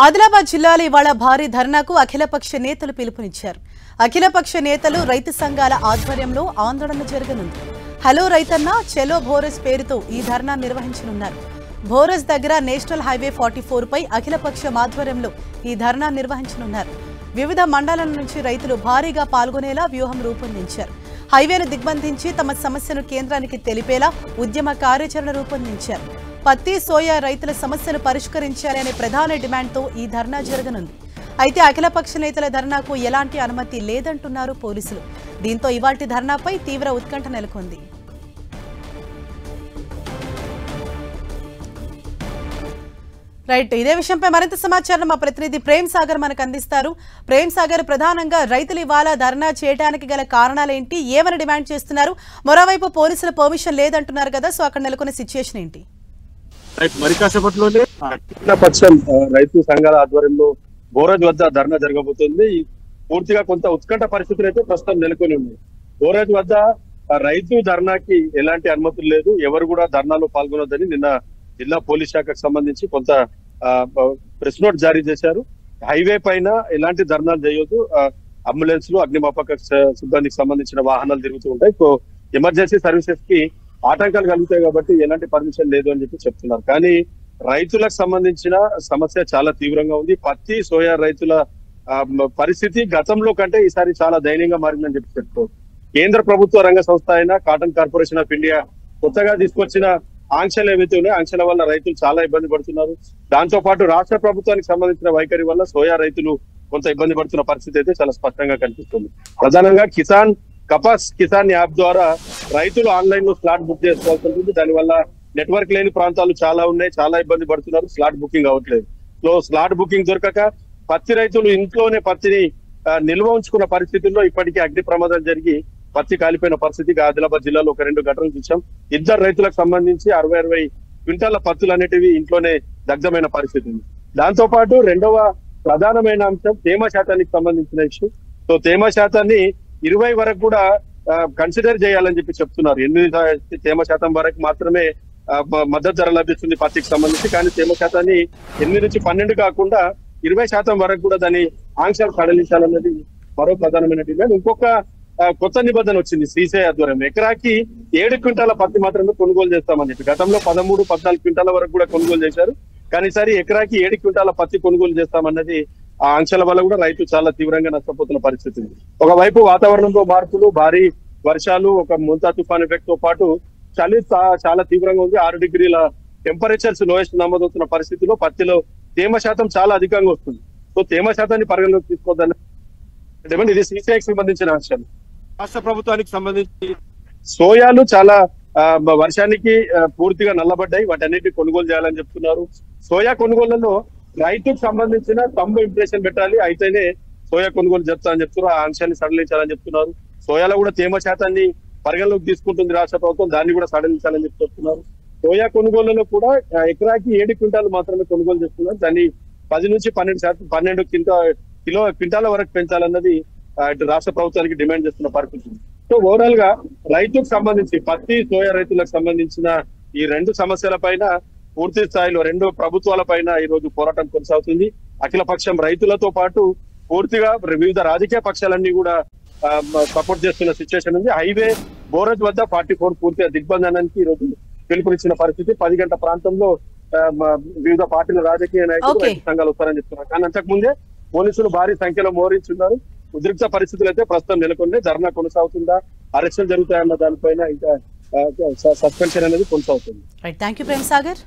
ఆదిలాబాద్ జిల్లాలో ఇవాళ భారీ ధర్నాకు అఖిలపక్ష నేతలు పిలుపునిచ్చారు. అఖిలపక్ష నేతలు రైతు సంఘాల ఆధ్వర్యంలో ఆందోళన జరగనుంది. హలో రైతన్న చెలో భోరస్ పేరుతో ఈ ధర్నా నిర్వహించనున్నారు. భోరస్ దగ్గర నేషనల్ హైవే 44 పై అఖిలపక్ష ఆధ్వర్యంలో ఈ ధర్నా నిర్వహించనున్నారు. వివిధ మండలాల నుంచి రైతులు భారీగా పాల్గొనేలా వ్యూహం రూపొందించారు. హైవేను దిగ్బంధించి తమ సమస్యను కేంద్రానికి తెలిపేలా ఉద్యమ కార్యాచరణ రూపొందించారు. పత్తి సోయా రైతుల సమస్యను పరిష్కరించాలనే ప్రధాన డిమాండ్తో ఈ ధర్నా జరగనుంది. అయితే అఖిలపక్ష నేతల ధర్నాకు ఎలాంటి అనుమతి లేదంటున్నారు పోలీసులు. దీంతో ఇవాల్టి ధర్నాపై తీవ్ర ఉత్కంఠ నెలకొంది. రైట్, ఇదే విషయంపై మరింత సమాచారం మా ప్రతినిధి ప్రేమ్ సాగర్ మనకు అందిస్తారు. ప్రేమ్ సాగర్, ప్రధానంగా రైతులు ఇవాళ ధర్నా చేయడానికి గల కారణాలేంటి, ఏమని డిమాండ్ చేస్తున్నారు? మరోవైపు పోలీసుల పర్మిషన్ లేదంటున్నారు కదా, సో అక్కడ నెలకొన్న సిచ్యుయేషన్ ఏంటి? మరి కాసేపట్లోనే అఖిలపక్షం రైతు సంఘాల ఆధ్వర్యంలో బోరాజ్ వద్ద ధర్నా జరగబోతుంది. పూర్తిగా కొంత ఉత్కంఠ పరిస్థితులు అయితే ప్రస్తుతం నెలకొని ఉన్నాయి. బోరాజ్ వద్ద రైతు ధర్నాకి ఎలాంటి అనుమతులు లేదు, ఎవరు కూడా ధర్నాలో పాల్గొనొద్దని నిన్న జిల్లా పోలీస్ శాఖకు సంబంధించి కొంత ప్రెస్ నోట్ జారీ చేశారు. హైవే పైన ఎలాంటి ధర్నాలు చేయొద్దు, అంబులెన్స్లు అగ్నిమాపక సిబ్బందికి సంబంధించిన వాహనాలు తిరుగుతూ ఉంటాయి, ఎమర్జెన్సీ సర్వీసెస్ కి ఆటంకాలు కలుగుతాయి కాబట్టి ఎలాంటి పర్మిషన్ లేదు అని చెప్పి చెప్తున్నారు. కానీ రైతులకు సంబంధించిన సమస్య చాలా తీవ్రంగా ఉంది. పత్తి సోయా రైతుల పరిస్థితి గతంలో కంటే ఈసారి చాలా దయనీయంగా మారిందని చెప్పి చెప్తున్నారు. కేంద్ర ప్రభుత్వ రంగ సంస్థ అయిన కాటన్ కార్పొరేషన్ ఆఫ్ ఇండియా కొత్తగా తీసుకొచ్చిన ఆంక్షలు ఏవైతే ఉన్నాయో ఆంక్షల వల్ల రైతులు చాలా ఇబ్బంది పడుతున్నారు. దాంతో పాటు రాష్ట్ర ప్రభుత్వానికి సంబంధించిన వైఖరి వల్ల సోయా రైతులు కొంత ఇబ్బంది పడుతున్న పరిస్థితి అయితే చాలా స్పష్టంగా కనిపిస్తుంది. ప్రధానంగా కపాస్ కిసాన్ యాప్ ద్వారా రైతులు ఆన్లైన్ లో స్లాట్ బుక్ చేసుకోవాల్సి ఉంటుంది. దానివల్ల నెట్వర్క్ లేని ప్రాంతాలు చాలా ఉన్నాయి, చాలా ఇబ్బంది పడుతున్నారు, స్లాట్ బుకింగ్ అవ్వట్లేదు. సో స్లాట్ బుకింగ్ దొరకక పత్తి రైతులు ఇంట్లోనే పత్తిని నిల్వ ఉంచుకున్న పరిస్థితుల్లో ఇప్పటికీ అగ్ని ప్రమాదం జరిగి పత్తి కాలిపోయిన పరిస్థితి ఆదిలాబాద్ జిల్లాలో ఒక 2 ఘటనలు చూసాం. ఇద్దరు రైతులకు సంబంధించి 60 క్వింటాల పత్తులు అనేటివి ఇంట్లోనే దగ్ధమైన పరిస్థితి ఉంది. దాంతో పాటు రెండవ ప్రధానమైన అంశం తేమ శాతానికి సంబంధించిన ఇష్యూ. సో తేమ శాతాన్ని 20 వరకు కూడా కన్సిడర్ చేయాలని చెప్పి చెప్తున్నారు. 8 తేమ శాతం వరకు మాత్రమే మద్దతు ధర లభిస్తుంది పత్తికి సంబంధించి. కానీ తేమ శాతాన్ని 8 నుంచి 12 కాకుండా 20% వరకు కూడా దాన్ని ఆంక్షలు సడలించాలన్నది మరో ప్రధానమైన డిమాండ్. ఇంకొక కొత్త నిబంధన వచ్చింది శ్రీశైల ఆధ్వర్యం. ఎకరాకి 7 క్వింటాల పత్తి మాత్రమే కొనుగోలు చేస్తామని చెప్పి గతంలో 13-14 క్వింటాల వరకు కూడా కొనుగోలు చేశారు. కానీ ఈసారి ఎకరాకి 7 క్వింటాల పత్తి కొనుగోలు చేస్తామన్నది ఆ ఆంక్షల వల్ల కూడా రైతు చాలా తీవ్రంగా నష్టపోతున్న పరిస్థితి ఉంది. ఒకవైపు వాతావరణంలో మార్పులు, భారీ వర్షాలు, ఒక ముంతా తుఫాన్ ఎఫెక్ట్ తో పాటు చలి చాలా తీవ్రంగా ఉంది. 6 డిగ్రీల టెంపరేచర్స్ లోయెస్ట్ నమోదవుతున్న పరిస్థితిలో పత్తిలో తేమ శాతం చాలా అధికంగా వస్తుంది. సో తేమ శాతాన్ని పరిగణలోకి తీసుకోవద్దని ఇది సీసీఐకి సంబంధించిన అంశాలు. రాష్ట్ర ప్రభుత్వానికి సంబంధించి సోయాలు చాలా వర్షానికి పూర్తిగా నల్లబడ్డాయి, వాటన్నిటిని కొనుగోలు చేయాలని చెప్తున్నారు. సోయా కొనుగోళ్లలో రైతుకు సంబంధించిన తంబు ఇంప్రెషన్ పెట్టాలి, అయితేనే సోయా కొనుగోలు చెప్తా అని చెప్తున్నారు. ఆ అంశాన్ని సడలించాలని చెప్తున్నారు. సోయాలో కూడా తేమ శాతాన్ని పరిగణలోకి తీసుకుంటుంది రాష్ట్ర ప్రభుత్వం, దాన్ని కూడా సడలించాలని చెప్పి చెప్తున్నారు. సోయా కొనుగోళ్లలో కూడా ఎకరాకి 7 క్వింటాలు మాత్రమే కొనుగోలు చేస్తున్నారు. దాన్ని 10 నుంచి 12 క్వింటాల వరకు పెంచాలన్నది రాష్ట్ర ప్రభుత్వానికి డిమాండ్ చేస్తున్న పరిస్థితి. సో ఓవరాల్ గా రైతుకు సంబంధించి పత్తి సోయా రైతులకు సంబంధించిన ఈ 2 సమస్యల పైన పూర్తి స్థాయిలో 2 ప్రభుత్వాల పైన ఈ రోజు పోరాటం కొనసాగుతుంది. అఖిలపక్షం రైతులతో పాటు పూర్తిగా వివిధ రాజకీయ పక్షాలన్నీ కూడా సపోర్ట్ చేస్తున్న సిచ్యువేషన్ ఉంది. హైవే బోరజ్ వద్ద 44 పూర్తిగా దిగ్బంధనానికి ఈ రోజు పిలుపునిచ్చిన పరిస్థితి. 10 గంటల ప్రాంతంలో వివిధ పార్టీల రాజకీయ నాయకులు రైతు సంఘాలు వస్తారని చెప్తున్నారు. కానీ అంతకుముందే పోలీసులు భారీ సంఖ్యలో మోహరించున్నారు. ఉద్రిక్త పరిస్థితులు అయితే ప్రస్తుతం నెలకొన్నాయి. ధర్నా కొనసాగుతుందా, అరెస్టులు జరుగుతాయన్న దానిపైన ఇంకా సస్పెన్షన్ అనేది కొనసాగుతుంది. Thank you Prem Sagar.